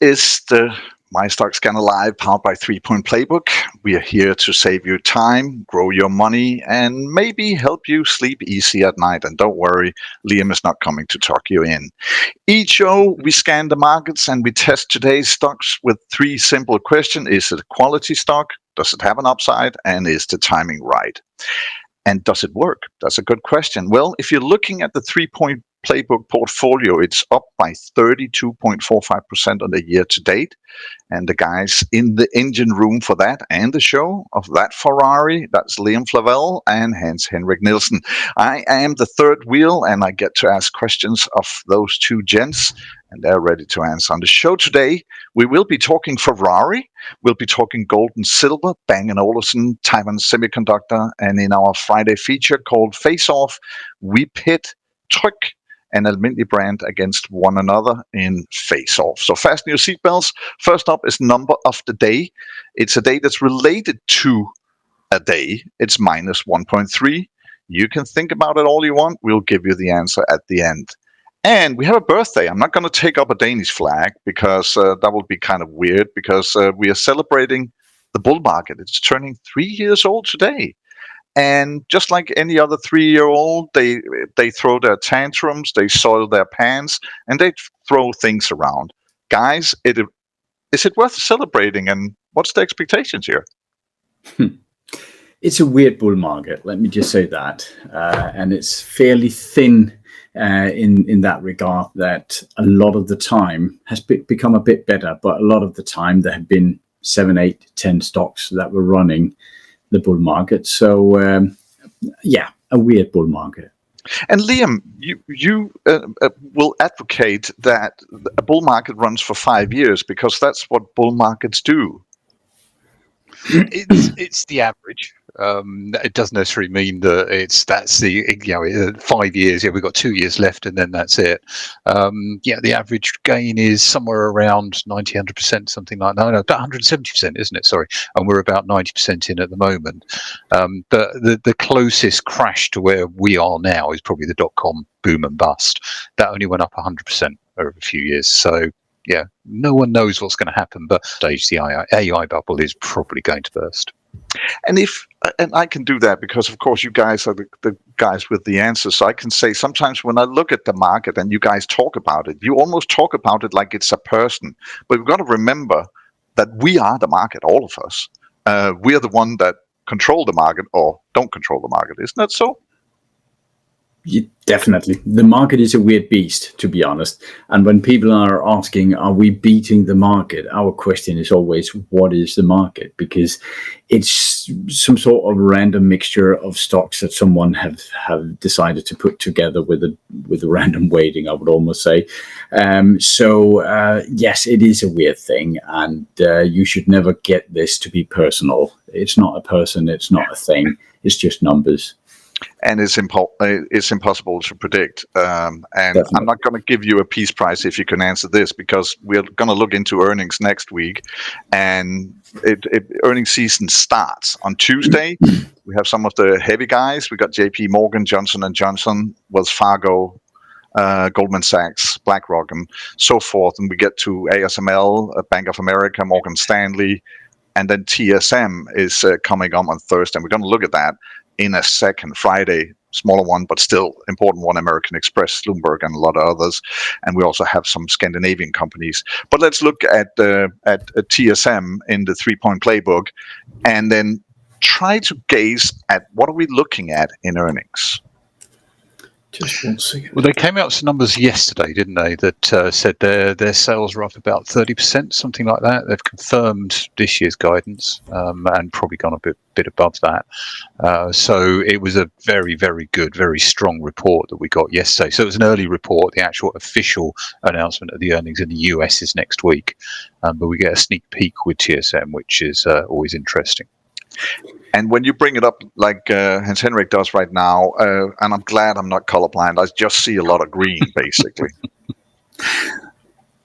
is the MyStockScanner Live powered by 3-Point Playbook. We are here to save you time, grow your money, and maybe help you sleep easy at night. And don't worry, Liam is not coming to talk you in. Each show, we scan the markets and we test today's stocks with 3 simple questions. Is it a quality stock? Does it have an upside? And is the timing right? And does it work? That's a good question. Well, if you're looking at the 3-Point Playbook portfolio, it's up by 32.45% on the year to date. And the guys in the engine room for that and the show of that Ferrari, that's Liam Flavel and Hans Henrik Nielsen. I am the third wheel and I get to ask questions of those 2 gents, and they're ready to answer. On the show today, we will be talking Ferrari, we'll be talking gold and silver, Bang & Olufsen, Taiwan Semiconductor, and in our Friday feature called Face Off, we pit Tryg and ALM Brand against one another in Face Off. So fasten your seatbelts. First up is number of the day. It's a day that's related to a day. It's minus 1.3. You can think about it all you want. We'll give you the answer at the end. And we have a birthday. I'm not going to take up a Danish flag because that would be kind of weird, because we are celebrating the bull market. It's turning 3 years old today. And just like any other 3-year-old, they throw their tantrums, they soil their pants, and they throw things around. Guys, is it worth celebrating? And what's the expectations here? It's a weird bull market, let me just say that. And it's fairly thin in that regard, that a lot of the time has become a bit better, but a lot of the time there have been 7, 8, 10 stocks that were running the bull market. So a weird bull market. And Liam, you will advocate that a bull market runs for 5 years because that's what bull markets do. It's the average. It doesn't necessarily mean that that's the 5 years. Yeah, we've got 2 years left, and then that's it. The average gain is somewhere around 90-100%, something like that. No, about 170%, isn't it? Sorry, and we're about 90% in at the moment. But the closest crash to where we are now is probably the .com boom and bust. That only went up 100% over a few years. So yeah, no one knows what's going to happen, but stage the AI bubble is probably going to burst. And I can do that because, of course, you guys are the guys with the answers. So I can say sometimes when I look at the market and you guys talk about it, you almost talk about it like it's a person. But we've got to remember that we are the market, all of us. We are the one that control the market or don't control the market. Isn't that so? Definitely. The market is a weird beast, to be honest. And when people are asking, are we beating the market? Our question is always, what is the market? Because it's some sort of random mixture of stocks that someone have decided to put together with a random weighting, I would almost say. Yes, it is a weird thing. And you should never get this to be personal. It's not a person. It's not a thing. It's just numbers. And it's impossible to predict. And definitely. I'm not going to give you a peace prize if you can answer this, because we're going to look into earnings next week. And earnings season starts on Tuesday. We have some of the heavy guys. We got JP Morgan, Johnson & Johnson, Wells Fargo, Goldman Sachs, BlackRock, and so forth. And we get to ASML, Bank of America, Morgan Stanley, and then TSM is coming on Thursday. And we're going to look at that in a second. Friday, smaller one, but still important one, American Express, Bloomberg, and a lot of others. And we also have some Scandinavian companies. But let's look at TSM in the 3-Point Playbook, and then try to gaze at what are we looking at in earnings. Just 1 second. Well, they came out with some numbers yesterday, didn't they, that said their sales are up about 30%, something like that. They've confirmed this year's guidance and probably gone a bit above that. So it was a very, very good, very strong report that we got yesterday. So it was an early report. The actual official announcement of the earnings in the US is next week. But we get a sneak peek with TSM, which is always interesting. And when you bring it up like Hans Henrik does right now, and I'm glad I'm not colorblind, I just see a lot of green, basically.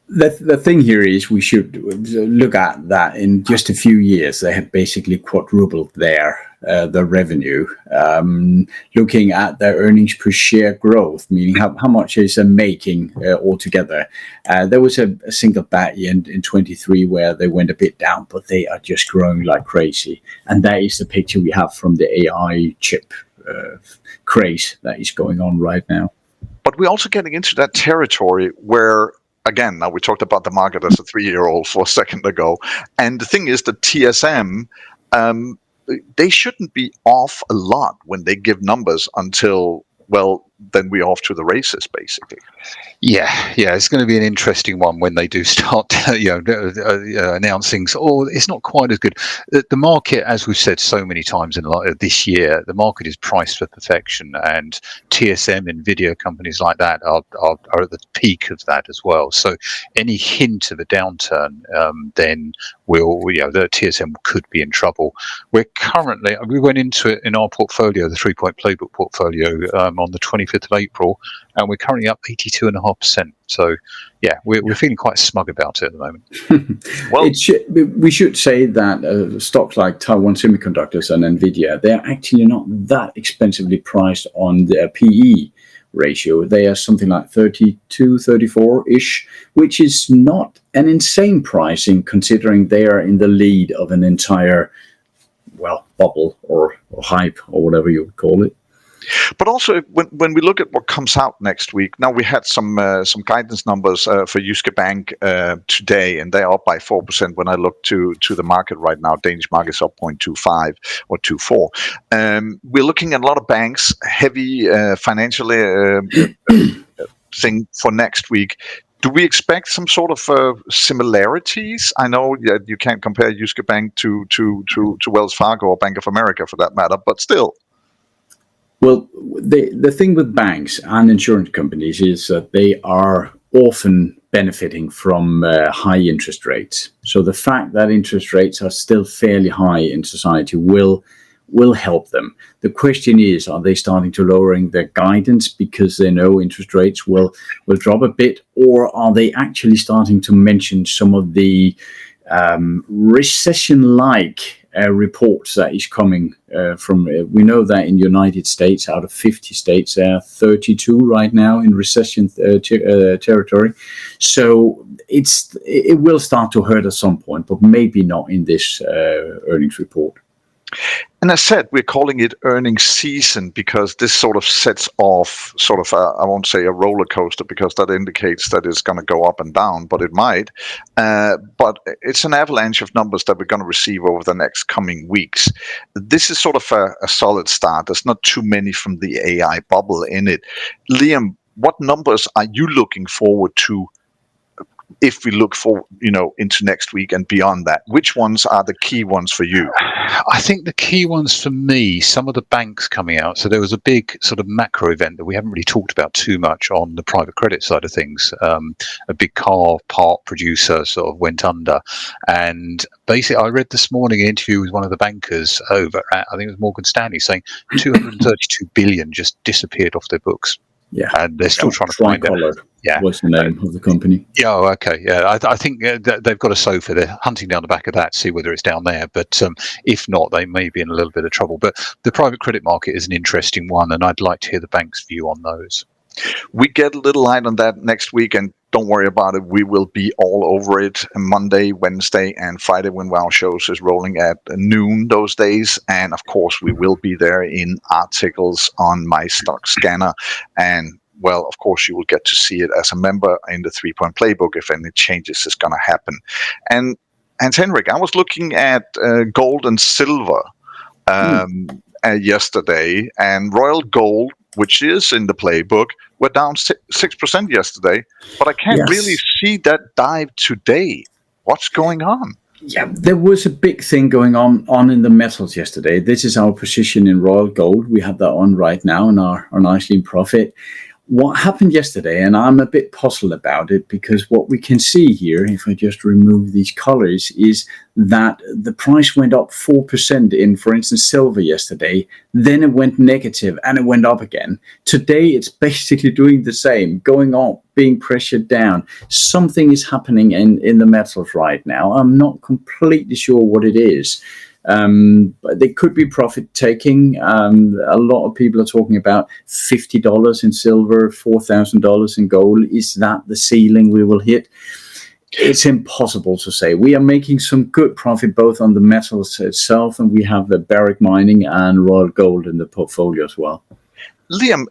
The thing here is we should look at that in just a few years. They have basically quadrupled their the revenue, looking at their earnings per share growth, meaning how much is making altogether. There was a single bad year in 23 where they went a bit down, but they are just growing like crazy. And that is the picture we have from the AI chip craze that is going on right now. But we're also getting into that territory where, again, now we talked about the market as a 3-year-old for a second ago. And the thing is that TSM, they shouldn't be off a lot when they give numbers until, well, then we're off to the races, basically. Yeah, it's going to be an interesting one when they do start, announcing. Oh, it's not quite as good. The market, as we've said so many times in this year, the market is priced for perfection, and TSM, Nvidia, companies like that are at the peak of that as well. So any hint of a downturn, then the TSM could be in trouble. We went into it in our portfolio, the 3-point playbook portfolio, on the 25th of April, and we're currently up 82.5%. So, we're feeling quite smug about it at the moment. Well, we should say that stocks like Taiwan Semiconductors and Nvidia, they're actually not that expensively priced on their PE ratio. They are something like 32, 34-ish, which is not an insane pricing considering they are in the lead of an entire, bubble or hype or whatever you would call it. But also, when we look at what comes out next week, now we had some guidance numbers for Jyske Bank today, and they're up by 4%. When I look to the market right now, Danish market's up 0.25 or 0.24. We're looking at a lot of banks, heavy financially thing for next week. Do we expect some sort of similarities? I know you can't compare Jyske Bank to Wells Fargo or Bank of America for that matter, but still. Well, the thing with banks and insurance companies is that they are often benefiting from high interest rates. So the fact that interest rates are still fairly high in society will help them. The question is, are they starting to lowering their guidance because they know interest rates will drop a bit, or are they actually starting to mention some of the recession-like reports that is coming from? We know that in the United States, out of 50 states, there are 32 right now in recession territory. So it will start to hurt at some point, but maybe not in this earnings report. And as said, we're calling it earnings season because this sort of sets off I won't say a roller coaster because that indicates that it's going to go up and down, but it might. But it's an avalanche of numbers that we're going to receive over the next coming weeks. This is sort of a solid start. There's not too many from the AI bubble in it. Liam, what numbers are you looking forward to if we look for, into next week and beyond that? Which ones are the key ones for you? I think the key ones for me, some of the banks coming out. So there was a big sort of macro event that we haven't really talked about too much on the private credit side of things. A big car part producer sort of went under. And basically, I read this morning an interview with one of the bankers over at, I think it was Morgan Stanley, saying 232 billion just disappeared off their books. Yeah, and they're still trying to find it. Yeah, what's the name of the company? Yeah, okay, yeah. I think they've got a sofa. They're hunting down the back of that to see whether it's down there. But if not, they may be in a little bit of trouble. But the private credit market is an interesting one, and I'd like to hear the bank's view on those. We get a little light on that next week, and don't worry about it. We will be all over it Monday, Wednesday, and Friday when Wow Shows is rolling at noon those days. And of course, we will be there in articles on MyStockScanner. And well, of course, you will get to see it as a member in the 3-point playbook if any changes is going to happen. And Henrik, I was looking at gold and silver yesterday, and Royal Gold, which is in the playbook, we're down 6% yesterday, but I can't really see that dive today. What's going on? Yeah, there was a big thing going on in the metals yesterday. This is our position in Royal Gold. We have that on right now and are nicely in profit. What happened yesterday, and I'm a bit puzzled about it, because what we can see here, if I just remove these colors, is that the price went up 4% in, for instance, silver yesterday. Then it went negative and it went up again. Today, it's basically doing the same, going up, being pressured down. Something is happening in the metals right now. I'm not completely sure what it is. But they could be profit taking. A lot of people are talking about $50 in silver, $4,000 in gold. Is that the ceiling we will hit? It's impossible to say. We are making some good profit both on the metals itself, and we have the Barrick Mining and Royal Gold in the portfolio as well. Liam,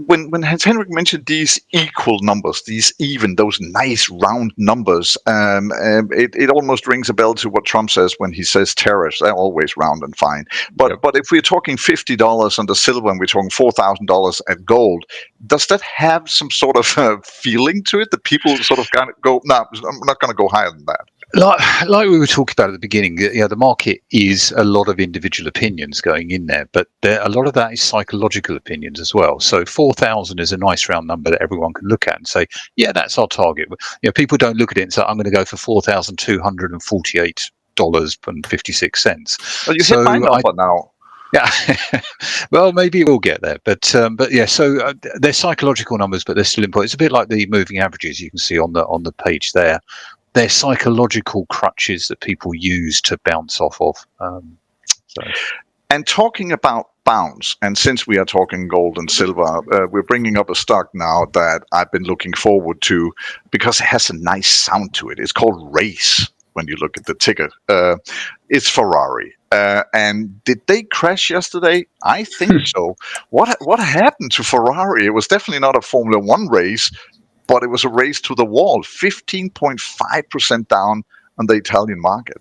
when Hans Henrik mentioned these equal numbers, those nice round numbers, it almost rings a bell to what Trump says when he says tariffs. They're always round and fine. But if we're talking $50 on the silver and we're talking $4,000 at gold, does that have some sort of feeling to it that people sort of kind of go, no, I'm not going to go higher than that? Like we were talking about at the beginning, the market is a lot of individual opinions going in there, but a lot of that is psychological opinions as well. So 4,000 is a nice round number that everyone can look at and say, yeah, that's our target. People don't look at it and say, I'm going to go for $4,248.56. Well, you hit my number now. Yeah, well, maybe we'll get there, but yeah. So they're psychological numbers, but they're still important. It's a bit like the moving averages you can see on the page there. They're psychological crutches that people use to bounce off of. And talking about bounce, and since we are talking gold and silver, we're bringing up a stock now that I've been looking forward to because it has a nice sound to it. It's called Race when you look at the ticker. It's Ferrari. And did they crash yesterday? I think so. What happened to Ferrari? It was definitely not a Formula One race, but it was a race to the wall, 15.5% down on the Italian market.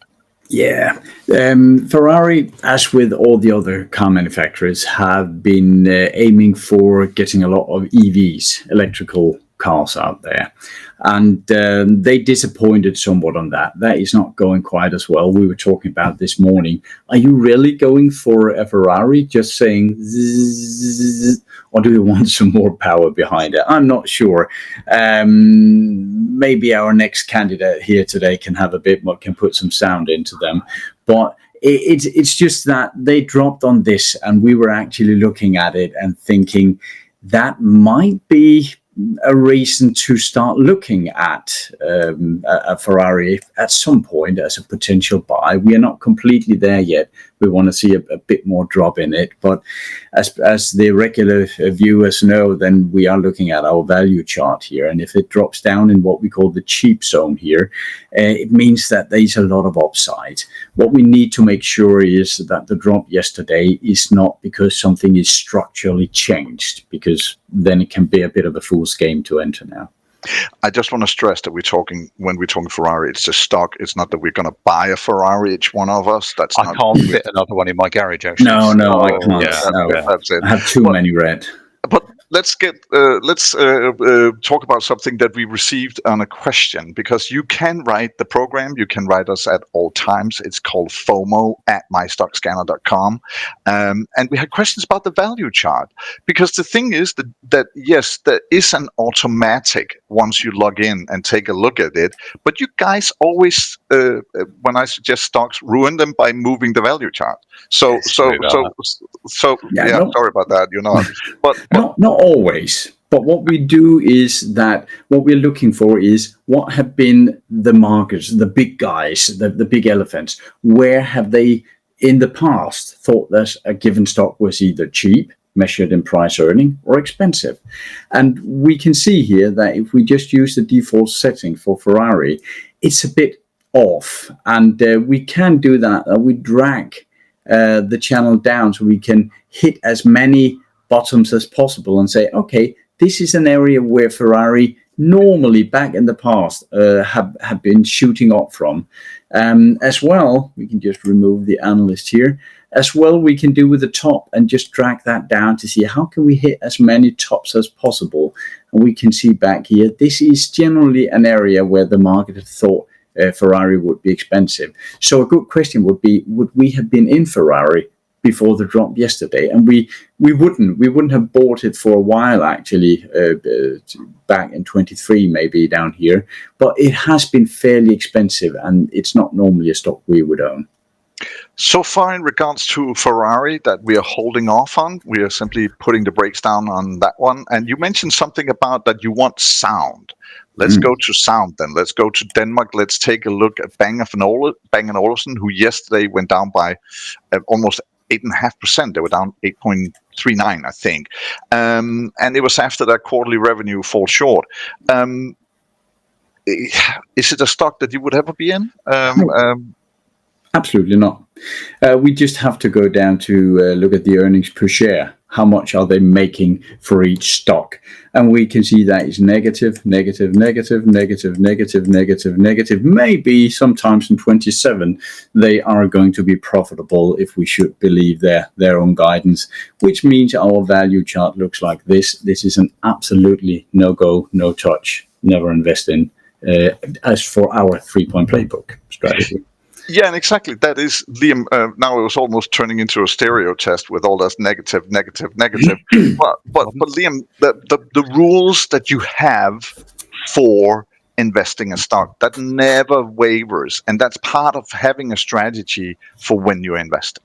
Yeah. Ferrari, as with all the other car manufacturers, have been aiming for getting a lot of EVs, electrical cars out there. And they disappointed somewhat on that. That is not going quite as well. We were talking about this morning. Are you really going for a Ferrari, just saying zzz, or do you want some more power behind it? I'm not sure. Maybe our next candidate here today can have a bit more, can put some sound into them. But it's just that they dropped on this, and we were actually looking at it and thinking that might be a reason to start looking at a Ferrari at some point as a potential buy. We are not completely there yet. We want to see a bit more drop in it, but as the regular viewers know, then we are looking at our value chart here, and if it drops down in what we call the cheap zone here, it means that there's a lot of upside. What we need to make sure is that the drop yesterday is not because something is structurally changed, because then it can be a bit of a fool's game to enter now. I just want to stress that when we're talking Ferrari, it's a stock. It's not that we're going to buy a Ferrari, each one of us. I can't fit another one in my garage, actually. No, I can't. Yeah, that's it. I have too many red. But let's talk about something that we received on a question, because you can write the program. You can write us at all times. It's called FOMO@MyStockScanner.com. And we had questions about the value chart, because the thing is that yes, there is an automatic once you log in and take a look at it. But you guys always, when I suggest stocks, ruin them by moving the value chart. So sorry about that. You're not, but not always. But what we do is that what we're looking for is what have been the markets, the big guys, the big elephants. Where have they in the past thought that a given stock was either cheap, measured in price earning, or expensive? And we can see here that if we just use the default setting for Ferrari, it's a bit off. And we can do that. We drag the channel down so we can hit as many bottoms as possible and say, okay, this is an area where Ferrari normally back in the past have been shooting up from. As well, we can just remove the analyst here. As well, we can do with the top and just drag that down to see how can we hit as many tops as possible. And we can see back here, this is generally an area where the market had thought Ferrari would be expensive. So a good question would be, would we have been in Ferrari before the drop yesterday? And we wouldn't have bought it for a while, actually, back in 23 maybe down here, but it has been fairly expensive, and it's not normally a stock we would own. So far in regards to Ferrari that we are holding off on, we are simply putting the brakes down on that one. And you mentioned something about that you want sound. Let's go to sound then. Let's go to Denmark. Let's take a look at Bang & Olufsen, who yesterday went down by almost 8.5%. They were down 8.39, I think. And it was after that quarterly revenue fall short. Is it a stock that you would ever be in? Absolutely not. We just have to go down to look at the earnings per share. How much are they making for each stock? And we can see that is negative, negative, negative, negative, negative, negative, negative. Maybe sometimes in 27 they are going to be profitable if we should believe their own guidance, which means our value chart looks like this. This is an absolutely no-go, no-touch, never invest in, as for our 3-point playbook strategy. Yeah, and exactly. That is, Liam, now it was almost turning into a stereo test with all that negative. but Liam, the rules that you have for investing in stock, that never wavers. And that's part of having a strategy for when you're investing.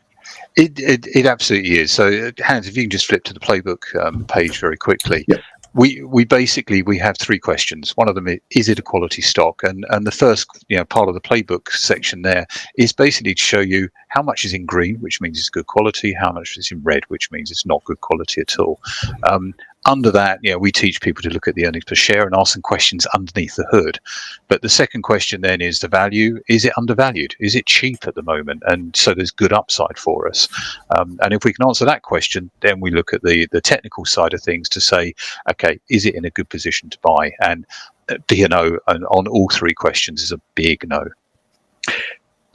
It absolutely is. So, Hans, if you can just flip to the playbook page very quickly. Yep. We basically have 3 questions. One of them is it a quality stock, and the first part of the playbook section there is basically to show you how much is in green, which means it's good quality, how much is in red, which means it's not good quality at all. Under that, we teach people to look at the earnings per share and ask some questions underneath the hood. But the second question then is the value. Is it undervalued? Is it cheap at the moment? And so there's good upside for us. And if we can answer that question, then we look at the technical side of things to say, okay, is it in a good position to buy? And D&O on all 3 questions is a big no.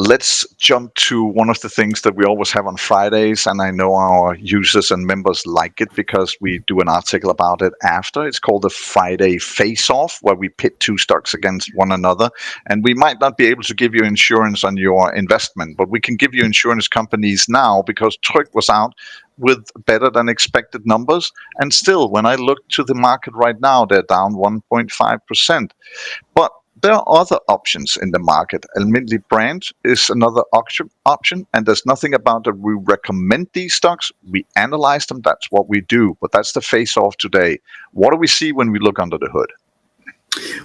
Let's jump to one of the things that we always have on Fridays, and I know our users and members like it because we do an article about it after. It's called the Friday Face-Off, where we pit 2 stocks against one another. And we might not be able to give you insurance on your investment, but we can give you insurance companies now because Tryg was out with better than expected numbers. And still, when I look to the market right now, they're down 1.5%. But there are other options in the market. ALM Brand is another option, and there's nothing about that we recommend these stocks. We analyze them. That's what we do. But that's the face-off today. What do we see when we look under the hood?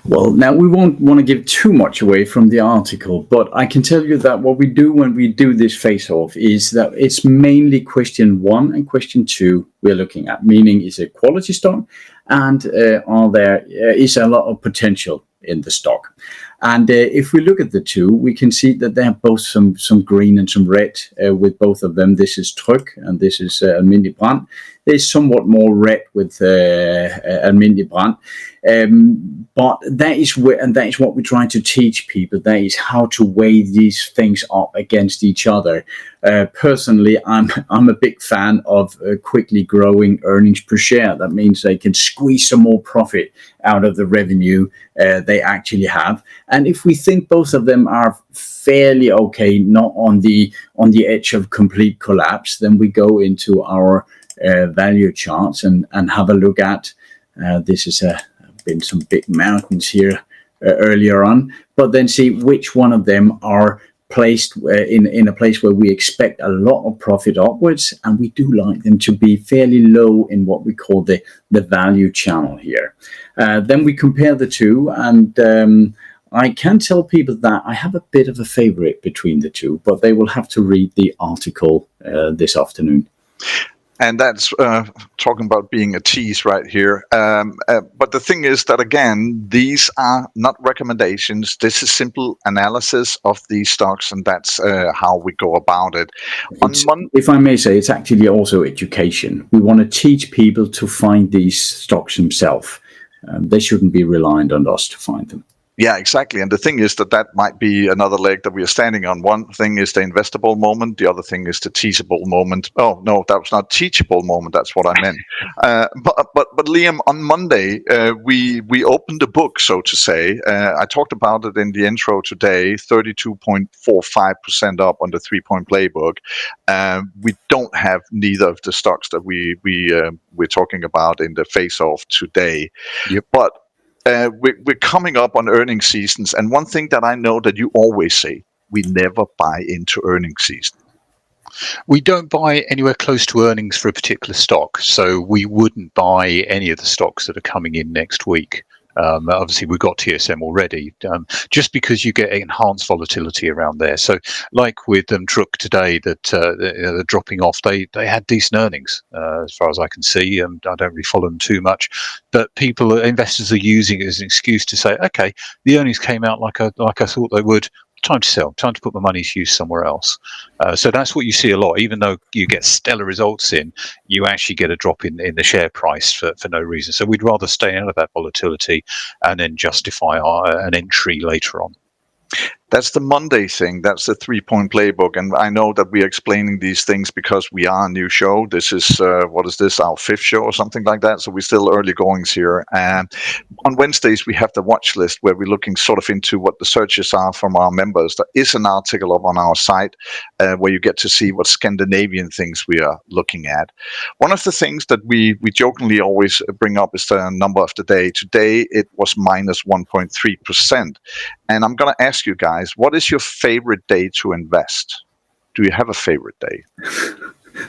Well, now we won't want to give too much away from the article, but I can tell you that what we do when we do this face-off is that it's mainly question 1 and question 2 we're looking at, meaning is it quality stock and is a lot of potential in the stock. And if we look at the 2, we can see that they have both some green and some red with both of them. This is Tryg and this is ALM Brand. There's somewhat more red with ALM Brand. But that is what we're trying to teach people. That is how to weigh these things up against each other. Personally, I'm a big fan of quickly growing earnings per share. That means they can squeeze some more profit out of the revenue they actually have. And if we think both of them are fairly okay, not on the edge of complete collapse, then we go into our value charts and have a look at. This is been some big mountains here earlier on, but then see which one of them are placed in a place where we expect a lot of profit upwards, and we do like them to be fairly low in what we call the value channel here. Then we compare the 2, and I can tell people that I have a bit of a favorite between the 2, but they will have to read the article this afternoon. And that's talking about being a tease right here. But the thing is that, again, these are not recommendations. This is simple analysis of these stocks, and that's how we go about it. If I may say, it's actually also education. We want to teach people to find these stocks themselves. They shouldn't be reliant on us to find them. Yeah, exactly. And the thing is that might be another leg that we are standing on. One thing is the investable moment. The other thing is the teachable moment. Oh, no, that was not teachable moment. That's what I meant. But Liam, on Monday, we opened the book, so to say. I talked about it in the intro today, 32.45% up on the 3-point playbook. We don't have neither of the stocks that we're talking about in the face-off today. Yep. But we're coming up on earnings seasons, and one thing that I know that you always say, we never buy into earnings season. We don't buy anywhere close to earnings for a particular stock, so we wouldn't buy any of the stocks that are coming in next week. Obviously, we've got TSM already, just because you get enhanced volatility around there. So, like with Tryg today, that they're dropping off, they had decent earnings as far as I can see. I don't really follow them too much, but investors are using it as an excuse to say, okay, the earnings came out like I thought they would. Time to sell, time to put my money to use somewhere else. So that's what you see a lot. Even though you get stellar results in, you actually get a drop in the share price for no reason. So we'd rather stay out of that volatility and then justify an entry later on. That's the Monday thing. That's the 3-point playbook. And I know that we are explaining these things because we are a new show. This is, what is this, our 5th show or something like that? So we're still early goings here. And on Wednesdays, we have the watch list where we're looking sort of into what the searches are from our members. There is an article up on our site where you get to see what Scandinavian things we are looking at. One of the things that we jokingly always bring up is the number of the day. Today, it was minus 1.3%. And I'm going to ask you guys, what is your favorite day to invest? Do you have a favorite day?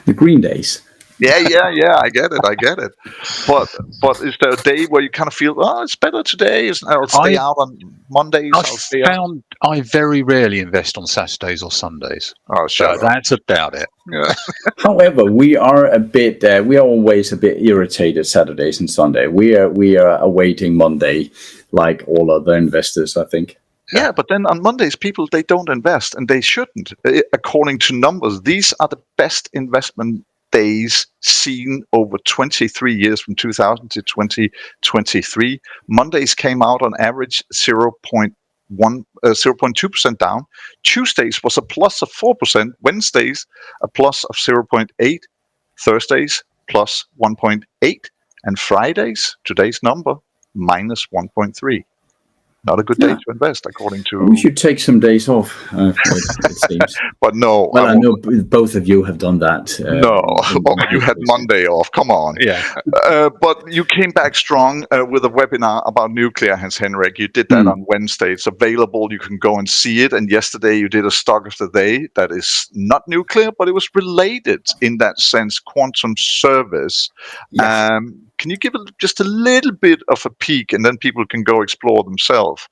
The green days. Yeah, I get it. But is there a day where you kind of feel, oh, it's better today? I'll stay out on Mondays. I very rarely invest on Saturdays or Sundays. Oh, so that's about it. Yeah. However, we are always a bit irritated Saturdays and Sunday. We are awaiting Monday, like all other investors, I think. Yeah, but then on Mondays, people, they don't invest, and they shouldn't. According to numbers, these are the best investment days seen over 23 years, from 2000 to 2023. Mondays came out on average 0.2% down. Tuesdays was a plus of 4%. Wednesdays, a plus of 0.8. Thursdays, plus 1.8. And Fridays, today's number, minus 1.3. Not a good day to invest, according to... We should take some days off, it seems. But no. Well, I know both of you have done that. You had Monday off. Come on. Yeah. But you came back strong with a webinar about nuclear, Hans Henrik. You did that on Wednesday. It's available. You can go and see it. And yesterday you did a stock of the day that is not nuclear, but it was related in that sense, quantum service. Yes. Can you give just a little bit of a peek, and then people can go explore themselves?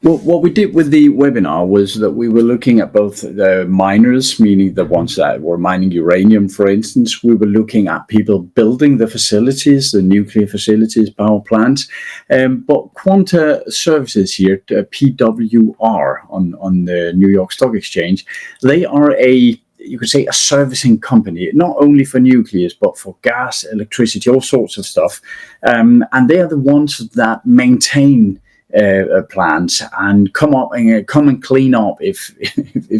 Well, what we did with the webinar was that we were looking at both the miners, meaning the ones that were mining uranium, for instance. We were looking at people building the facilities, the nuclear facilities, power plants. But Quanta Services here, PWR on the New York Stock Exchange, they are you could say a servicing company, not only for nucleus, but for gas, electricity, all sorts of stuff. And they are the ones that maintain plants and come and clean up if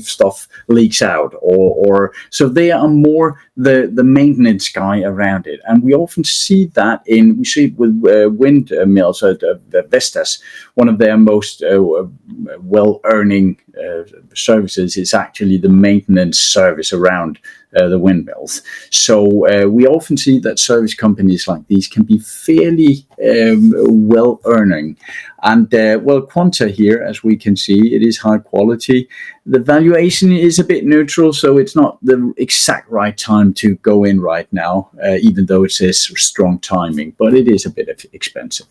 stuff leaks out, or so they are more the maintenance guy around it. And we often see that we see it with windmills, the Vestas. One of their most well-earning services is actually the maintenance service around the windmills. So we often see that service companies like these can be fairly well-earning. And Quanta here, as we can see, it is high quality. The valuation is a bit neutral, so it's not the exact right time to go in right now, even though it says strong timing, but it is a bit expensive.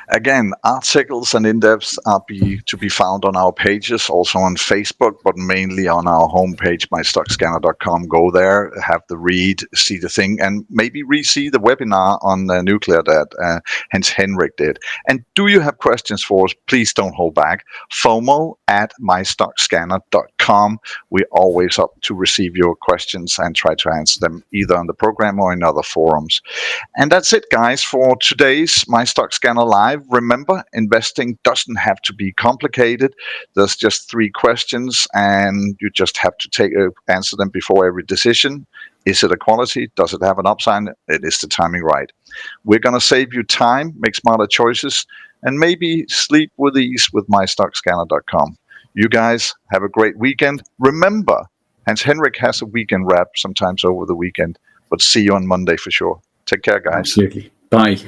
Again, articles and in-depths are to be found on our pages, also on Facebook, but mainly on our homepage, MyStockScanner.com. Go there, have the read, see the thing, and maybe re-see the webinar on nuclear that Hans Henrik did. And do you have questions for us? Please don't hold back. FOMO@MyStockScanner.com. We're always up to receive your questions and try to answer them either on the program or in other forums. And that's it, guys, for today's MyStockScanner Live. Remember, investing doesn't have to be complicated. There's just 3 questions, and you just have to answer them before every decision. Is it a quality? Does it have an upside? Is the timing right? We're going to save you time, make smarter choices, and maybe sleep with ease with MyStockScanner.com. You guys have a great weekend. Remember, Hans Henrik has a weekend wrap sometimes over the weekend, but see you on Monday for sure. Take care, guys. Absolutely. Bye.